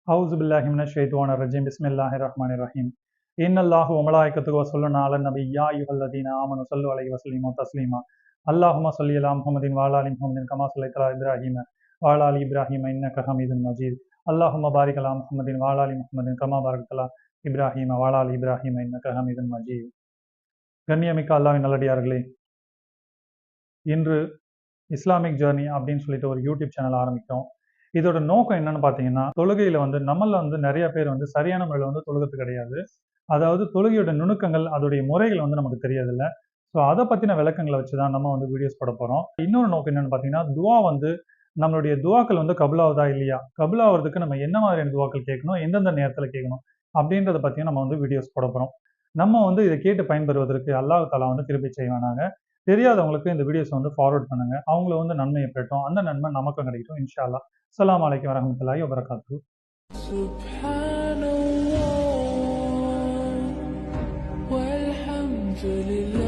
أعوذ بالله من الشيطان الرجيم بسم الله الرحمن الرحيم إن الله وملائكته يصلون على النبي يا أيها الذين آمنوا صلوا عليه وسلموا تسليما اللهم صل على محمد وعلى آل محمد كما صليت على إبراهيم وعلى آل إبراهيم إنك حميد مجيد اللهم بارك على محمد وعلى آل محمد كما باركت على إبراهيم وعلى آل إبراهيم إنك حميد مجيد. கண்ணியமிக்க அல்லாஹ்வின் நல்லடியார்களே, இன்று இஸ்லாமிக் ஜர்னி அப்படின்னு சொல்லிட்டு ஒரு யூடியூப் சேனல் ஆரம்பித்தோம். இதோட நோக்கம் என்னன்னு பார்த்தீங்கன்னா, தொழுகையில நம்மள நிறைய பேர் சரியான முறையில் தொழுகிறது கிடையாது. அதாவது தொழுகையோட நுணுக்கங்கள், அதோடைய முறைகள் நமக்கு தெரியறதில்ல. ஸோ அதை பத்தின விளக்கங்களை வச்சு தான் நம்ம வீடியோஸ் போட போறோம். இன்னொரு நோக்கம் என்னன்னு பார்த்தீங்கன்னா, துவா நம்மளுடைய துவாக்கள் கபுலாவதா இல்லையா, கபுலாவதுக்கு நம்ம என்ன மாதிரியான துவாக்கள் கேட்கணும், எந்தெந்த நேரத்தில் கேட்கணும் அப்படின்றத பற்றியும் நம்ம வீடியோஸ் போட போறோம். நம்ம இதை கேட்டு பயன்பெறுவதற்கு அல்லாஹ் தஆலா கிருபை செய்வானாக. தெரியாதவங்களுக்கு இந்த வீடியோஸ் ஃபார்வர்ட் பண்ணுங்க. அவங்கள நன்மையை பெறட்டும், அந்த நன்மை நமக்கும் கிடைக்கட்டும் இன்ஷா அல்லாஹ். அஸ்ஸலாமு அலைக்கும் வரஹ்மத்துல்லாஹி வபரகாத்துஹு. சுப்ஹானல்லாஹ் வல்ஹம்துலில்லாஹ்.